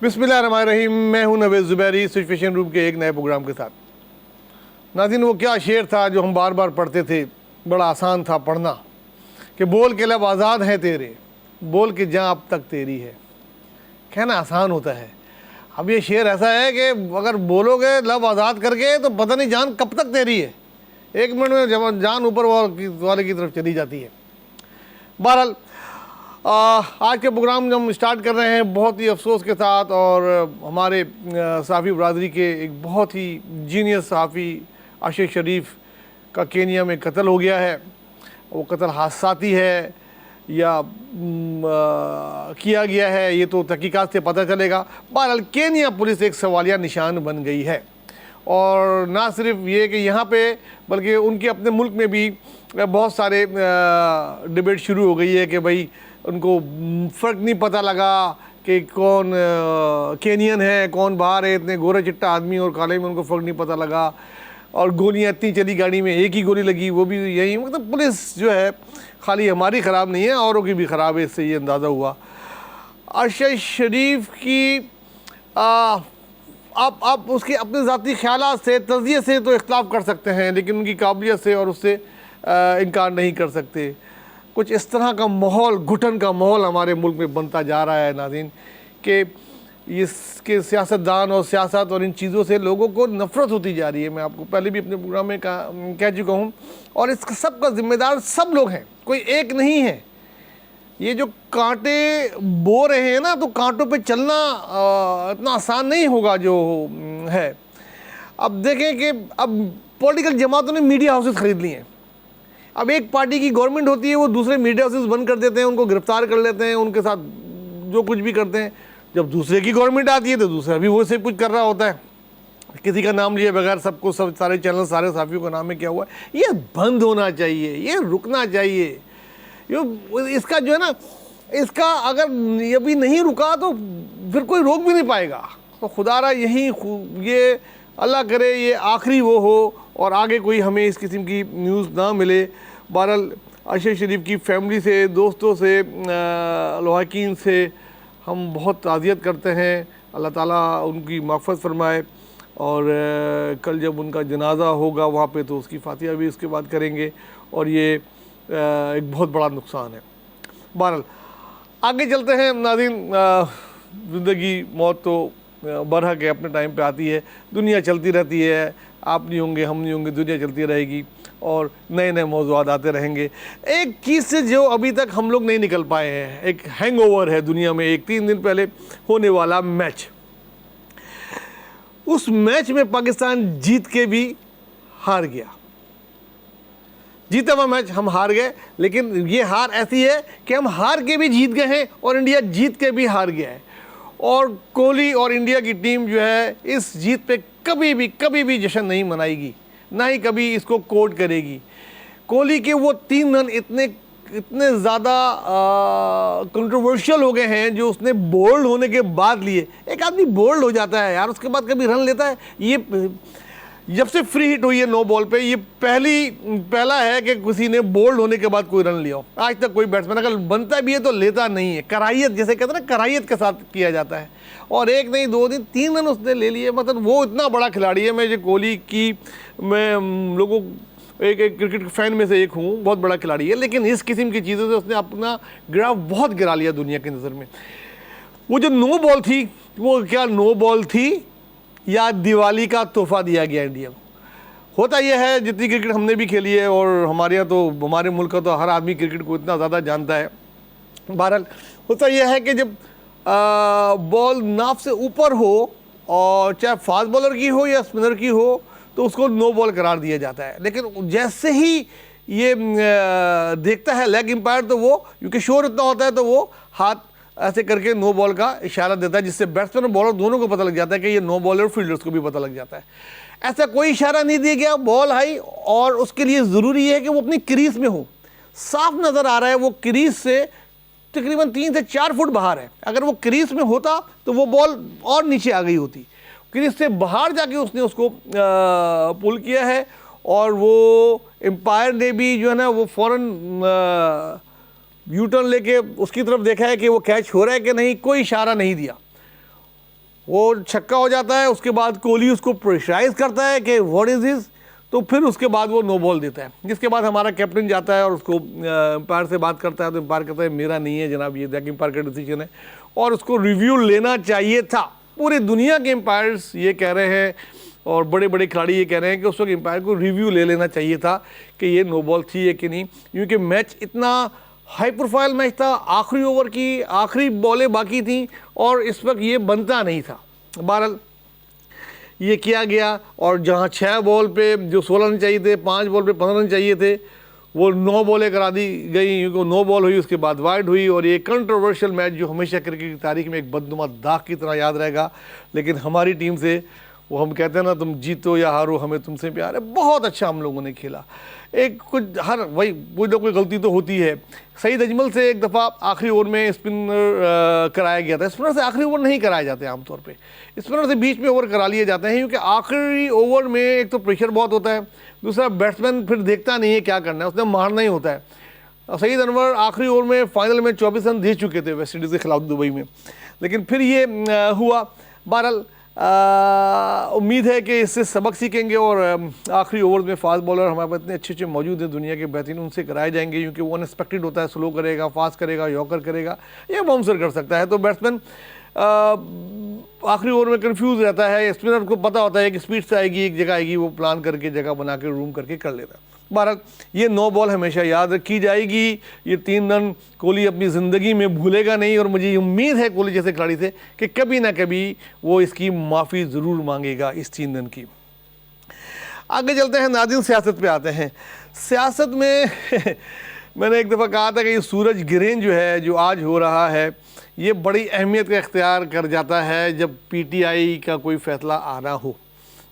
बिस्मिल्लाहिर्रहमानिर्रहीम। मैं हूं नवेद ज़ुबैरी, सिचुएशन रूम के एक नए प्रोग्राम के साथ। नाज़रीन, वो क्या शेर था जो हम बार बार पढ़ते थे, बड़ा आसान था पढ़ना, कि बोल के लब आज़ाद हैं तेरे, बोल के जान अब तक तेरी है। कहना आसान होता है। अब ये शेर ऐसा है कि अगर बोलोगे लब आज़ाद करके तो पता नहीं जान कब तक तेरी है, 1 मिनट में जब जान ऊपर वाले की तरफ चली जाती है। बहरहाल आज के प्रोग्राम हम स्टार्ट कर रहे हैं बहुत ही अफसोस के साथ, और हमारे सहाफ़ी बरादरी के एक बहुत ही जीनियस सहाफ़ी आशिक शरीफ का केनिया में कत्ल हो गया है। वो कत्ल हादसाती है या किया गया है, ये तो तहकीकात से पता चलेगा। बहरहाल केनिया पुलिस एक सवालिया निशान बन गई है, और ना सिर्फ ये कि यहाँ पे बल्कि उनके अपने मुल्क में भी बहुत सारे डिबेट शुरू हो गई है कि भाई उनको फ़र्क नहीं पता लगा कि कौन केनियन है कौन बाहर है, इतने गोरे चिट्टा आदमी और काले में उनको फ़र्क नहीं पता लगा, और गोलियाँ इतनी चली गाड़ी में, एक ही गोली लगी वो भी यही। मतलब पुलिस जो है खाली हमारी ख़राब नहीं है, औरों की भी ख़राब है, इससे ये अंदाज़ा हुआ। आशिक शरीफ की आप उसके अपने ज़ाती ख़यालात से तज़िये से तो इख्तिलाफ़ कर सकते हैं, लेकिन उनकी काबिलियत से और उससे इनकार नहीं कर सकते। कुछ इस तरह का माहौल, घुटन का माहौल हमारे मुल्क में बनता जा रहा है नाज़रीन, कि इसके सियासतदान और सियासत और इन चीज़ों से लोगों को नफ़रत होती जा रही है। मैं आपको पहले भी अपने प्रोग्राम में कह चुका हूँ, और इसका सब का ज़िम्मेदार सब लोग हैं, कोई एक नहीं है। ये जो कांटे बो रहे हैं ना, तो कांटों पे चलना इतना आसान नहीं होगा जो है। अब देखें कि अब पॉलिटिकल जमातों ने मीडिया हाउसेस ख़रीद लिए हैं। अब एक पार्टी की गवर्नमेंट होती है, वो दूसरे मीडिया हाउसेस बंद कर देते हैं, उनको गिरफ्तार कर लेते हैं, उनके साथ जो कुछ भी करते हैं। जब दूसरे की गवर्नमेंट आती है तो दूसरा भी वो से कुछ कर रहा होता है, किसी का नाम लिए बगैर सबको, सब सारे चैनल, सारे साफियों का नाम में क्या हुआ है। ये बंद होना चाहिए, ये रुकना चाहिए। इसका जो है ना, इसका अगर ये भी नहीं रुका तो फिर कोई रोक भी नहीं पाएगा। तो खुदारा यही ये अल्लाह करे ये आखिरी वो हो, और आगे कोई हमें इस किस्म की न्यूज़ ना मिले। बहरहाल आशिक शरीफ की फैमिली से, दोस्तों से, लवाकिन से हम बहुत ताज़ियत करते हैं। अल्लाह ताला उनकी मग़फ़िरत फरमाए, और कल जब उनका जनाजा होगा वहाँ पे तो उसकी फातिहा भी उसके बाद करेंगे, और ये एक बहुत बड़ा नुकसान है। बहरहाल आगे चलते हैं नाज़रीन। ज़िंदगी मौत तो बरहक है, अपने टाइम पे आती है, दुनिया चलती रहती है, आप नहीं होंगे, हम नहीं होंगे, दुनिया चलती रहेगी, और नए नए मौज़ूआत आते रहेंगे। एक चीज़ से जो अभी तक हम लोग नहीं निकल पाए हैं, एक हैंगओवर है दुनिया में। एक 3 दिन पहले होने वाला मैच, उस मैच में पाकिस्तान जीत के भी हार गया। जीता हुआ मैच हम हार गए, लेकिन ये हार ऐसी है कि हम हार के भी जीत गए हैं और इंडिया जीत के भी हार गया है। और कोहली और इंडिया की टीम जो है इस जीत पे कभी भी जश्न नहीं मनाएगी, ना ही कभी इसको कोट करेगी। कोहली के वो 3 रन इतने ज़्यादा कंट्रोवर्शियल हो गए हैं जो उसने बोल्ड होने के बाद लिए। एक आदमी बोल्ड हो जाता है यार, उसके बाद कभी रन लेता है। ये जब से फ्री हिट हुई है 9 बॉल पे, ये पहला है कि किसी ने बोल्ड होने के बाद कोई रन लिया हो। आज तक कोई बैट्समैन अगर बनता भी है तो लेता नहीं है। कराहियत, जैसे कहते हैं ना, कराहियत के साथ किया जाता है। और 1 नहीं 2 नहीं 3 रन उसने ले लिए। मतलब वो इतना बड़ा खिलाड़ी है। मैं जो कोहली की, मैं लोगों एक क्रिकेट फैन में से एक हूँ, बहुत बड़ा खिलाड़ी है, लेकिन इस किस्म की चीज़ों से उसने अपना ग्राफ बहुत गिरा लिया दुनिया की नज़र में। वो जो 9 बॉल थी, वो क्या 9 बॉल थी या दिवाली का तोहफा दिया गया इंडिया को। होता यह है, जितनी क्रिकेट हमने भी खेली है, और हमारे यहाँ तो, हमारे मुल्क का तो हर आदमी क्रिकेट को इतना ज़्यादा जानता है। बहरहाल होता यह है कि जब बॉल नाफ से ऊपर हो, और चाहे फास्ट बॉलर की हो या स्पिनर की हो, तो उसको 9 बॉल करार दिया जाता है। लेकिन जैसे ही ये देखता है लेग एम्पायर, तो वो क्योंकि शोर इतना होता है, तो वो हाथ ऐसे करके 9 बॉल का इशारा देता है, जिससे बैट्समैन और बॉलर दोनों को पता लग जाता है कि ये 9 बॉल है, और फील्डर्स को भी पता लग जाता है। ऐसा कोई इशारा नहीं दिया गया, बॉल हाई, और उसके लिए ज़रूरी है कि वो अपनी क्रीज में हो। साफ नज़र आ रहा है वो क्रीज से तकरीबन 3 से 4 फुट बाहर है। अगर वो क्रीज में होता तो वो बॉल और नीचे आ गई होती। क्रीज से बाहर जाके उसने उसको पुल किया है, और वो एम्पायर ने भी जो है ना, वो फ़ौरन यू टर्न लेके उसकी तरफ देखा है कि वो कैच हो रहा है कि नहीं, कोई इशारा नहीं दिया। वो छक्का हो जाता है, उसके बाद कोहली उसको प्रेशराइज करता है कि व्हाट इज दिस, तो फिर उसके बाद वो नो बॉल देता है, जिसके बाद हमारा कैप्टन जाता है और उसको एम्पायर से बात करता है, तो एम्पायर कहता है मेरा नहीं है जनाब, ये एम्पायर का डिसीजन है और उसको रिव्यू लेना चाहिए था। पूरी दुनिया के एम्पायर्स ये कह रहे हैं और बड़े बड़े खिलाड़ी ये कह रहे हैं कि उस वक्त एम्पायर को रिव्यू ले लेना चाहिए था कि ये नो बॉल थी है कि नहीं, क्योंकि मैच इतना हाई प्रोफाइल मैच था, आखिरी ओवर की आखिरी बॉलें बाकी थी और इस वक्त ये बनता नहीं था। बहरहाल ये किया गया और जहां 6 बॉल पे जो 16 रन चाहिए थे, 5 बॉल पे 15 रन चाहिए थे, वो 9 बॉलें करा दी गई, क्योंकि 9 बॉल हुई, उसके बाद वाइड हुई और ये कंट्रोवर्शियल मैच जो हमेशा क्रिकेट की तारीख में एक बदनुमा दाग की तरह याद रहेगा। लेकिन हमारी टीम से वो हम कहते हैं ना, तुम जीतो या हारो हमें तुमसे प्यार है, बहुत अच्छा हम लोगों ने खेला। एक कुछ हर वही कोई ना कोई गलती तो होती है। सईद अजमल से एक दफ़ा आखिरी ओवर में स्पिनर कराया गया था। स्पिनर से आखिरी ओवर नहीं कराए जाते आमतौर पे, स्पिनर से बीच में ओवर करा लिए जाते हैं, क्योंकि आखिरी ओवर में एक तो प्रेशर बहुत होता है, दूसरा बैट्समैन फिर देखता नहीं है क्या करना है, उसने मारना ही होता है। सईद अनवर आखिरी ओवर में फाइनल में 24 रन दे चुके थे वेस्ट इंडीज़ के खिलाफ दुबई में, लेकिन फिर ये हुआ। बहरहाल उम्मीद है कि इससे सबक सीखेंगे और आखिरी ओवर में फास्ट बॉलर हमारे पास इतने अच्छे अच्छे मौजूद हैं दुनिया के बेहतरीन, उनसे कराए जाएंगे, क्योंकि वो अनएक्सपेक्टेड होता है, स्लो करेगा, फास्ट करेगा, यॉर्कर करेगा, ये बाउंसर कर सकता है। तो बैट्समैन आखिरी ओवर में कंफ्यूज रहता है, स्पिनर को पता होता है कि स्पीड से आएगी, एक जगह आएगी, वो प्लान करके जगह बना के रूम करके कर लेता है। बहरहाल ये 9 बॉल हमेशा याद रखी जाएगी। ये 3 रन कोहली अपनी ज़िंदगी में भूलेगा नहीं और मुझे उम्मीद है कोहली जैसे खिलाड़ी से कि कभी ना कभी वो इसकी माफ़ी ज़रूर मांगेगा इस 3 रन की। आगे चलते हैं नाज़रीन, सियासत पे आते हैं। सियासत में मैंने एक दफ़ा कहा था कि ये सूरज ग्रहण जो है, जो आज हो रहा है, ये बड़ी अहमियत का इख्तियार कर जाता है जब PTI का कोई फ़ैसला आना हो,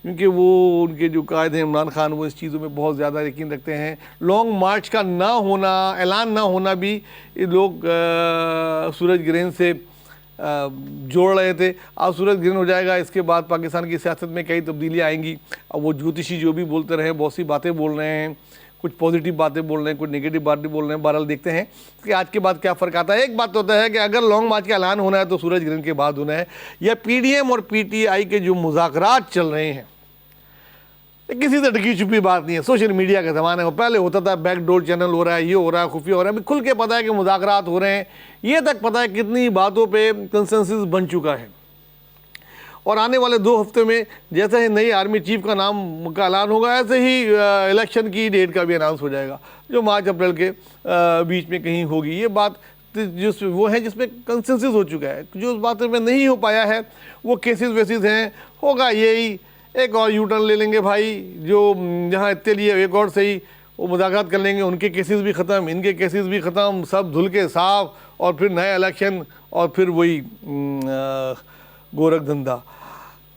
क्योंकि वो उनके जो कायद हैं इमरान खान, वो इस चीज़ों में बहुत ज़्यादा यकीन रखते हैं। लॉन्ग मार्च का ना होना, ऐलान ना होना भी ये लोग सूरज ग्रहण से जोड़ रहे थे। अब सूरज ग्रहण हो जाएगा, इसके बाद पाकिस्तान की सियासत में कई तब्दीलियाँ आएंगी। अब वो ज्योतिषी जो भी बोलते रहे, बहुत सी बातें बोल रहे हैं, कुछ पॉजिटिव बातें बोल रहे हैं, कुछ नेगेटिव बातें बोल रहे हैं। बहरहाल देखते हैं कि आज के बाद क्या फ़र्क आता है। एक बात तो होता है कि अगर लॉन्ग मार्च का ऐलान होना है तो सूरज ग्रहण के बाद होना है, या PDM और PTI के जो मुज़ाकरात चल रहे हैं, किसी से ढकी छुपी बात नहीं है। सोशल मीडिया के ज़माने में पहले होता था बैकडोर चैनल हो रहा है, ये हो रहा है, खुफिया हो रहा है, अभी खुल के पता है कि मुज़ाकरात हो रहे हैं, ये तक पता है कितनी बातों पे कंसेंसस बन चुका है। और आने वाले 2 हफ्ते में जैसे ही नई आर्मी चीफ का नाम का ऐलान होगा, ऐसे ही इलेक्शन की डेट का भी अनाउंस हो जाएगा, जो मार्च अप्रैल के बीच में कहीं होगी। ये बात जिस वो है जिसमें कंसेंसस हो चुका है। जो उस बात में नहीं हो पाया है वो केसेस वेसेस हैं, होगा यही, एक और यू टर्न ले लेंगे भाई, जो जहाँ इतने लिए एक और सही वो मुज़ाकरात कर लेंगे, उनके केसेस भी ख़त्म, इनके केसेस भी ख़त्म, सब धुल के साफ, और फिर नया इलेक्शन और फिर वही गोरख धंधा।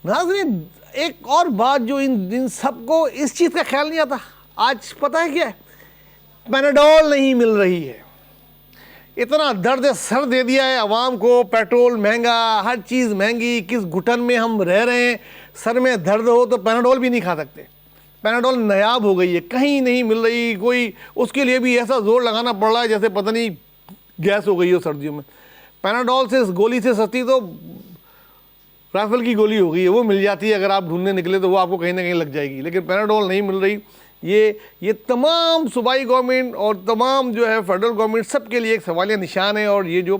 नाज़रीन, एक और बात जो इन सबको इस चीज़ का ख्याल नहीं आता, आज पता है क्या है, पैनाडोल नहीं मिल रही है। इतना दर्द सर दे दिया है आवाम को, पेट्रोल महंगा, हर चीज़ महंगी, किस घुटन में हम रह रहे हैं। सर में दर्द हो तो पैनाडोल भी नहीं खा सकते, पैनाडोल नायाब हो गई है, कहीं नहीं मिल रही कोई। उसके लिए भी ऐसा जोर लगाना पड़ रहा है जैसे पता नहीं गैस हो गई हो सर्दियों में। पैनाडोल से गोली से सस्ती तो राइफल की गोली हो गई है, वो मिल जाती है, अगर आप ढूंढने निकले तो वो आपको कहीं ना कहीं लग जाएगी, लेकिन पैनाडोल नहीं मिल रही। ये तमाम सूबाई गवर्नमेंट और तमाम जो है फेडरल गवर्नमेंट, सबके लिए एक सवालिया निशान है। और ये जो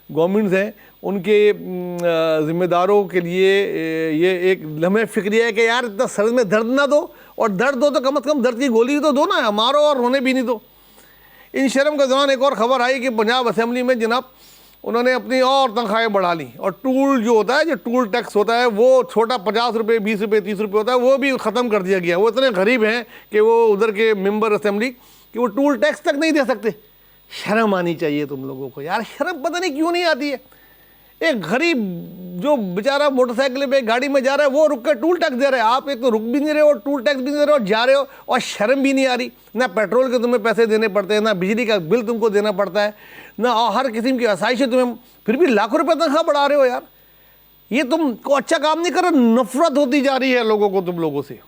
गवर्नमेंट्स हैं उनके ज़िम्मेदारों के लिए ये एक लम्हे फ़िक्रिया है कि यार इतना सर में दर्द ना दो, और दर्द दो तो कम से कम दर्द की गोली तो दो ना, मारो और रोने भी नहीं दो। इन शर्म के दौरान एक और ख़बर आई कि पंजाब असेंबली में जनाब उन्होंने अपनी और तनख्वाहें बढ़ा ली, और टूल जो होता है, जो टूल टैक्स होता है, वो छोटा 50 रुपये, 20 रुपये, 30 रुपये होता है, वो भी ख़त्म कर दिया गया। वो इतने गरीब हैं कि वो उधर के मेंबर असेंबली कि वो टूल टैक्स तक नहीं दे सकते। शर्म आनी चाहिए तुम लोगों को यार, शर्म पता नहीं क्यों नहीं आती है। एक गरीब जो बेचारा मोटरसाइकिल पे गाड़ी में जा रहा है, वो रुक कर टूल टैक्स दे रहा है, आप एक तो रुक भी नहीं रहे हो, टूल टैक्स भी नहीं दे रहे हो, जा रहे हो, और शर्म भी नहीं आ रही। ना पेट्रोल के तुम्हें पैसे देने पड़ते हैं, ना बिजली का बिल तुमको देना पड़ता है, ना हर किस्म की आसाइशें तुम्हें, फिर भी लाखों रुपये तनख्वाह बढ़ा रहे हो यार। ये तुमको अच्छा काम नहीं कर रहे, नफरत होती जा रही है लोगों को तुम लोगों से।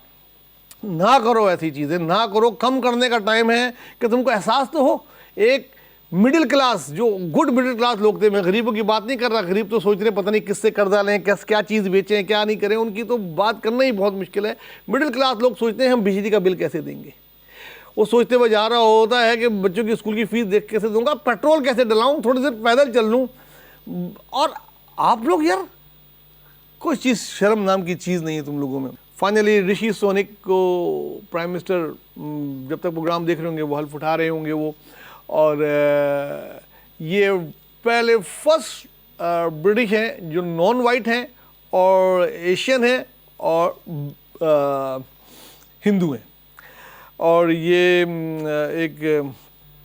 ना करो ऐसी चीज़ें, ना करो, कम करने का टाइम है कि तुमको एहसास तो हो। एक मिडिल क्लास, जो गुड मिडिल क्लास लोग थे, मैं गरीबों की बात नहीं कर रहा, गरीब तो सोच रहे पता नहीं किससे कर्जा लें, क्या चीज़ बेचें, क्या नहीं करें, उनकी तो बात करना ही बहुत मुश्किल है। मिडिल क्लास लोग सोचते हैं हम बिजली का बिल कैसे देंगे, वो सोचते हुए जा रहा होता है कि बच्चों की स्कूल की फीस देख कैसे दूंगा, पेट्रोल कैसे डलाऊं, थोड़ी देर पैदल चल लूँ। और आप लोग यार, कोई चीज़, शर्म नाम की चीज़ नहीं है तुम लोगों में। फाइनली ऋषि सोनिक को प्राइम मिनिस्टर, जब तक प्रोग्राम देख रहे होंगे वो हल्फ उठा रहे होंगे वो, और ये पहले फर्स्ट ब्रिटिश हैं जो नॉन वाइट हैं और एशियन हैं और हिंदू हैं। और ये एक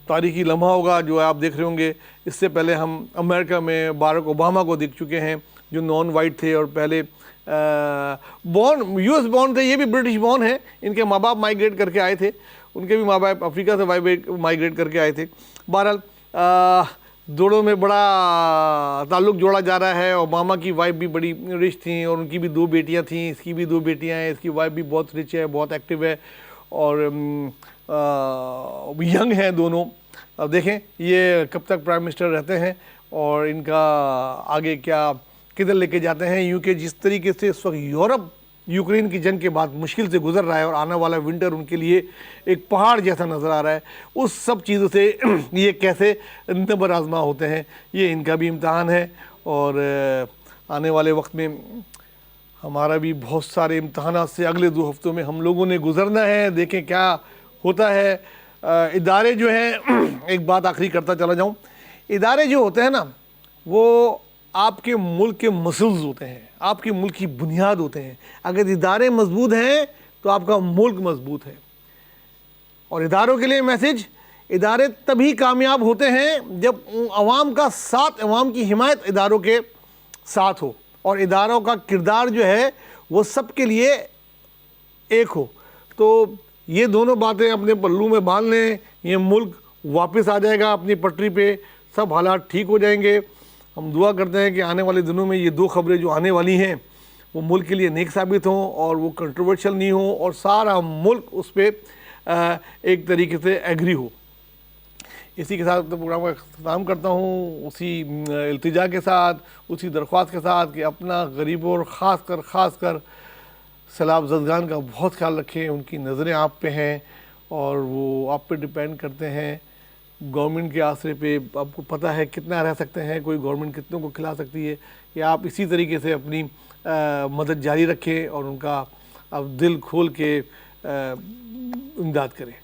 तारीखी लम्हा होगा जो आप देख रहे होंगे। इससे पहले हम अमेरिका में बाराक ओबामा को देख चुके हैं जो नॉन वाइट थे और पहले यूएस बॉर्न थे, ये भी ब्रिटिश बॉर्न हैं। इनके माँ बाप माइग्रेट करके आए थे, उनके भी माँ बाप अफ्रीका से माइग्रेट करके आए थे। बहरहाल दोनों में बड़ा ताल्लुक़ जोड़ा जा रहा है। ओबामा की वाइफ भी बड़ी रिच थी और उनकी भी 2 बेटियां थीं, इसकी भी 2 बेटियां हैं, इसकी वाइफ भी बहुत रिच है, बहुत एक्टिव है और यंग हैं दोनों। अब देखें ये कब तक प्राइम मिनिस्टर रहते हैं और इनका आगे क्या किधर लेके जाते हैं। यूके जिस तरीके से इस वक्त यूरोप यूक्रेन की जंग के बाद मुश्किल से गुजर रहा है और आने वाला विंटर उनके लिए एक पहाड़ जैसा नज़र आ रहा है, उस सब चीज़ों से ये कैसे नंबर आजमा होते हैं, ये इनका भी इम्तहान है। और आने वाले वक्त में हमारा भी बहुत सारे इम्तहानात से अगले 2 हफ्तों में हम लोगों ने गुजरना है। देखें क्या होता है। इदारे जो हैं, एक बात आखिरी करता चला जाऊँ, इदारे जो होते हैं ना वो आपके मुल्क के मसल्स होते हैं, आपके मुल्क की बुनियाद होते हैं। अगर इदारे मजबूत हैं तो आपका मुल्क मजबूत है। और इदारों के लिए मैसेज, इदारे तभी कामयाब होते हैं जब अवाम का साथ, अवाम की हिमायत इदारों के साथ हो और इदारों का किरदार जो है वो सबके लिए एक हो। तो ये दोनों बातें अपने पल्लू में बांध लें, ये मुल्क वापस आ जाएगा अपनी पटरी पे, सब हालात ठीक हो जाएंगे। हम दुआ करते हैं कि आने वाले दिनों में ये 2 खबरें जो आने वाली हैं वो मुल्क के लिए नेक साबित हों और वो कंट्रोवर्शियल नहीं हो और सारा मुल्क उस पर एक तरीके से एग्री हो। इसी के साथ तो प्रोग्राम का ख़त्म करता हूँ, उसी इल्तिजा के साथ, उसी दरख्वास्त के साथ कि अपना गरीबों और ख़ास कर सैलाब ज़दगान का बहुत ख्याल रखें। उनकी नज़रें आप पे हैं और वो आप पे डिपेंड करते हैं। गवर्नमेंट के आसरे पे आपको पता है कितना रह सकते हैं, कोई गवर्नमेंट कितनों को खिला सकती है, कि आप इसी तरीके से अपनी मदद जारी रखें और उनका अब दिल खोल के इमदाद करें।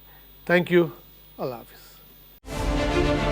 Thank you. अल्लाह हाफ़िज़।